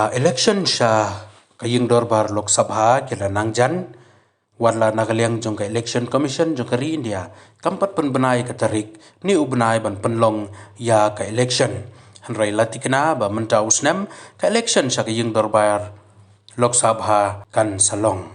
Election sha kaying dorbar Lok Sabha kila nangjan warla nagaliang jong ka election commission jong kari India kampat penbenai katarik ni ubnai ban penlong ya ka election hanrai latikna ba menta usnam ka election sha kaying dorbar Lok Sabha kan salong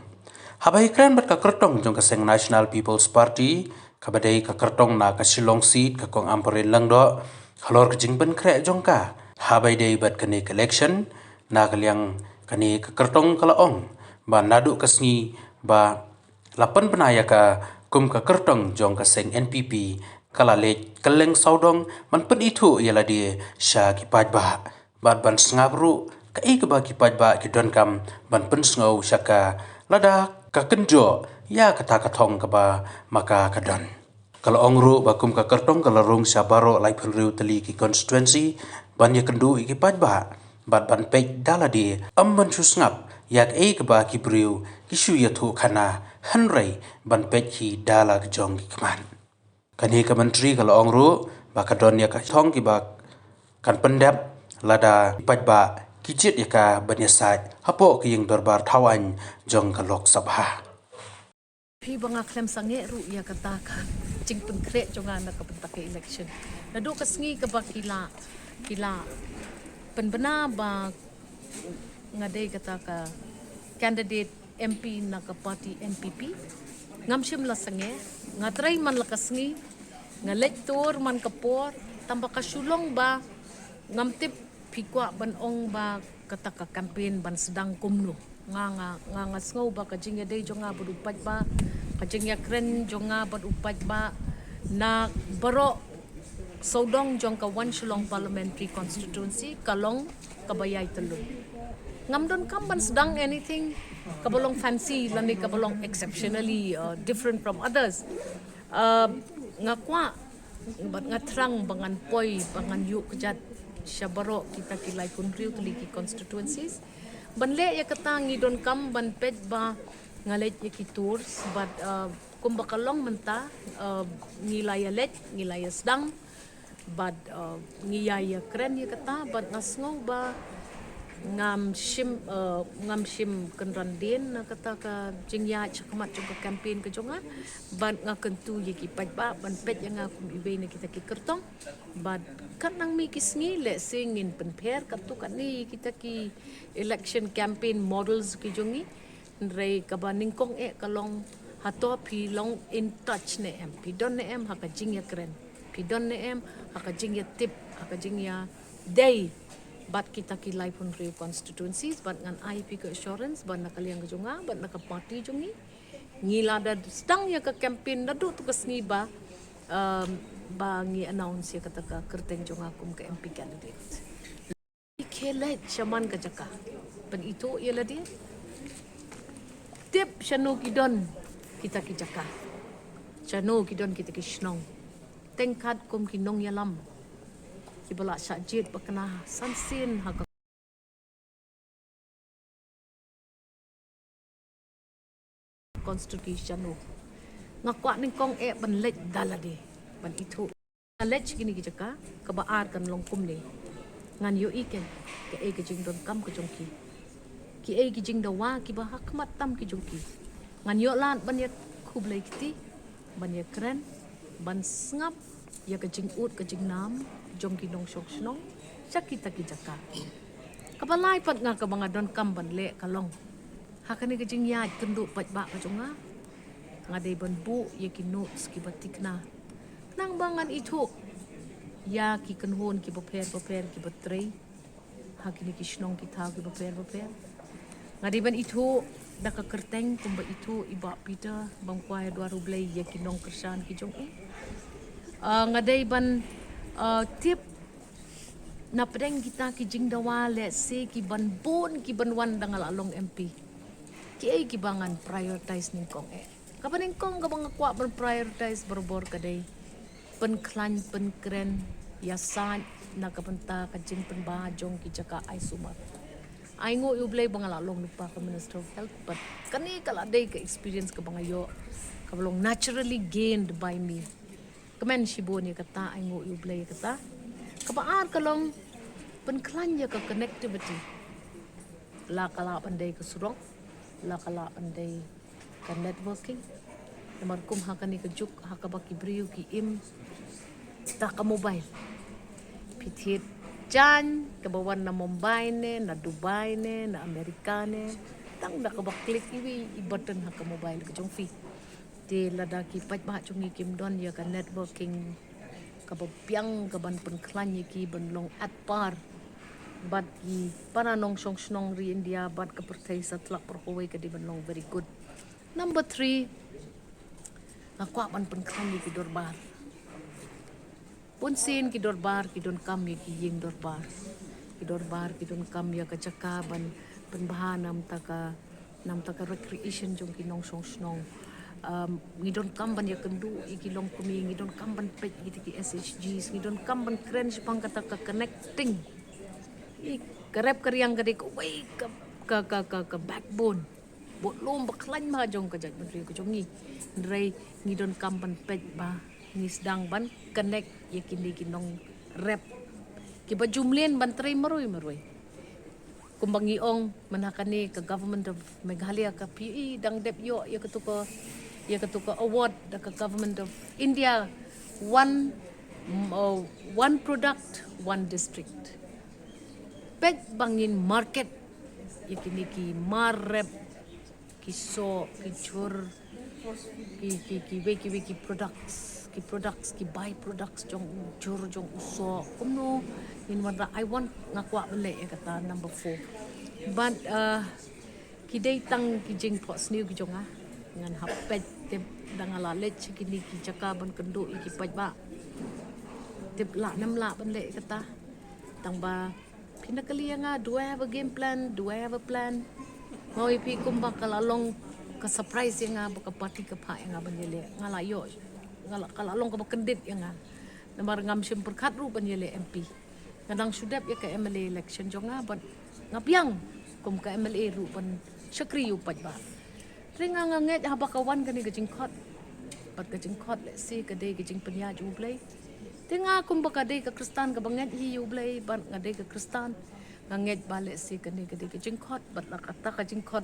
habai kran bat ka kertong jong ka seng National People's Party kabadai ka kertong na ka Shillong seat ka kong ampore langdo halor ka jingben kre jong ka habai dei bat ka nek election na kaliang kani ka kertong kalaong ba nadu kasngi ba lapan penaya ka kum ka kertong jong ka seng NPP kala lej kaleng saudong man pen itu ialah dia sya ki pajba bat ban sngabru ka ik ba ki pajba ki don kam ban pen sngau syaka lada ka kenjo ya kata katong ka ba maka kadon kalau ongru ba kum ka kertong kala rung syabaro lai penriu teli ki constituency ban ya kendu iki pajba bat ban pek dala di amban susngap yak ke ba ki briu ki shu ya thu khana hanrei ban pek ki dala ki jong ki kman kani ka menteri kalau ongru ba ka don ya ka thong ki ba kan pendap lada pat ba ki jit ya ka ban ya sat hapo ki ying dorbar thawan jong ka Lok Sabha Pi banga klem sange ru ya katakan jing pen kre jonga na ka pentake election na do ka sngi ka ba kila penbena ba ngadai kata ka candidate MP na ka party NPP ngamshim la sange ngatrai man la kasngi ngalektor man kapor tamba ka sulong ba ngamtip pikwa ban ong ba kata ka campaign ban sedang kumno nga ngau ba ka jingya dei jonga bud upat ba ka jingya kren jonga bud upat ba na baro Sodong jong ka Wan Shillong Parliamentary Constituency kalong kabayay telu. Ngamdon kamban sedang anything kabalong fancy lani kabalong exceptionally different from others. Ngakwa bat ngatrang bangan poi bangan yuk kejat syabaro kita kilai kunriu teliki constituencies. Banle ya kata ngidon kam ban pet ba ngalet ya kiturs but kumbakalong menta ngilaya let ngilaya sedang but ngiyaya kren ya kata but nasngo ba ngam shim kenrandin na kata ka jingya chakmat juga campaign ke jonga but ngakentu ye ki pat ba ban pet yang aku ibe na kita ki kertong but kan nang mi kisngi le singin penper katu kan ni kita ki election campaign models ki jongi rei kabaning kong kalong hato pi long in touch ne em pi don ne em haka jingya kren pidon ne em haka jingya tip haka jingya day bat kita kilai pun real constituencies bat ngan IP ke assurance bat nakaliang ke jonga bat nak party jongi ngila da sedang ya ke campaign dadu tu kesngi ba ngi announce ya kata ka kerteng jonga kum ke MP candidateikelet shaman ka jaka pen itu ialah dia tip shanu kidon kita ki jaka shanu kidon kita ki shnong tengkat kum kinong yalam kibala syajid bakna sansin haka constitution ngakwa ning kong banlej dalade ban itu alej gini gijaka kabaar kan longkum le ngan yo iken ke gijing don kam ke jongki ki gijing dawa ki ba hakmat tam ki jongki ngan yo lan ban ya khublai kiti ban ya kren ban sngap ya kajing ut kajing nam jong kinong shok shnong sakita ki jaka kabalai pat nga ka mga don kam ban le kalong hakani kajing ya kendu pat ba ka jonga nga dei ban bu ya ki notes ki batik na nang bangan itu ya ki kanhon ki boper ki batrei hakini ki shnong ki tha ki boper nga dei ban itu daka kerteng kumba itu iba pita bangkwai dua rublai ya ki nong kersan ki jong ngadai ban tip na pedeng kita ki jing dawa let's say ki ban bon ki ban wan dangal along MP ki bangan prioritize ning kong kaban ning kong kabang kwa ban prioritize berbor kadai pen klan pen kren yasan na kabanta ka jing pen ba jong ki jaka ai sumar ai ngo ublay bangal along lupa ka Minister of Health but kani kala day ka experience ka bangayo kabalong naturally gained by me Kemen shiboni kata aingo ublay kata kabaan kalong penklan ya ka connectivity la kala pandai ke surong, la kala pandai ke networking. Namar kum hakani ke juk hakabaki briu ki im tak ke mobile. Pitit jan ke bawan na Mumbai ne, na Dubai ne, na Amerika ne. Tang dah kebak klik iwi i button hak ke mobile ke jong fi. Di ladaki pat bah chungi kim don ya ke networking ke piang ke ban pen klan ki ban long at par. But ki para nong song snong ri India but ke pertai satlak perkowai ke di ban long very good. Number 3, aku ban pen klan ki dorbar. Pun sin ki dorbar ki don kam ya ki ying dorbar. Ki dorbar ki don kam ya ke cakaban penbahanam taka recreation jong ki nong song snong. Ngidon kamban ya kendu iki long kumi ngidon kamban pet gitu ki SHGs ngidon kamban keren sepang kata ka connecting i karep karyang gade ko wai ka backbone bot lom baklan ma jong ka jat menteri ko jongi ndrei ngidon kamban pet ba ngisdang ban connect ya kini kinong rep ki ba jumlien ban trei maroi kumbang iong manakani ke government of Meghalaya ka PE dang dep yo ya ketuka award da ka government of India one product one district pet bangin market ya kini ki marep ki so ki chur ki products ki buy products jong chur jong uso kumno in wanda I want ngakwa bele kata number 4 but ki day tang ki jing pot sniu ki jonga ngan hapet te dangala lech kini ki cakaban kendo iki pajba tip la nam la ban le kata tang ba pinakali nga do I have a game plan, do I have a plan mau ipi kumba kalalong ka surprise nga baka party ka pa nga banile ngala yo ngala kalalong ka bakendit nga namar ngam sim perkat ru banile MP kadang sudap ya ka MLA election jonga ban ngapiang kum ka MLA ru ban syakri yu pajba ringa nganget habakawan kani gajing khot pat gajing khot le si ka de gajing penya ju play tinga kum baka de ka kristan ka banget hi yu play ban ngade ka kristan nganget balik si kani gade gajing khot bat la kata gajing khot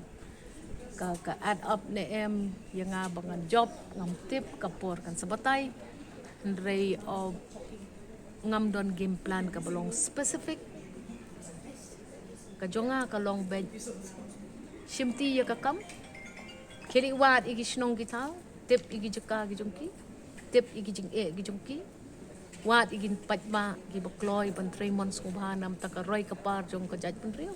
ka add up ne em yang bangan job ngam tip kapor kan sebatai ndrei ngam don game plan ka belong specific ka jonga ka long bed shimti ya ka kam kiri wat igi snong kita tip igi jaka gi jongki tip igi jing gi jongki wat igi patba gi bakloy ban 3 months ko ba nam taka roy kapar jong ka jaj ban riyo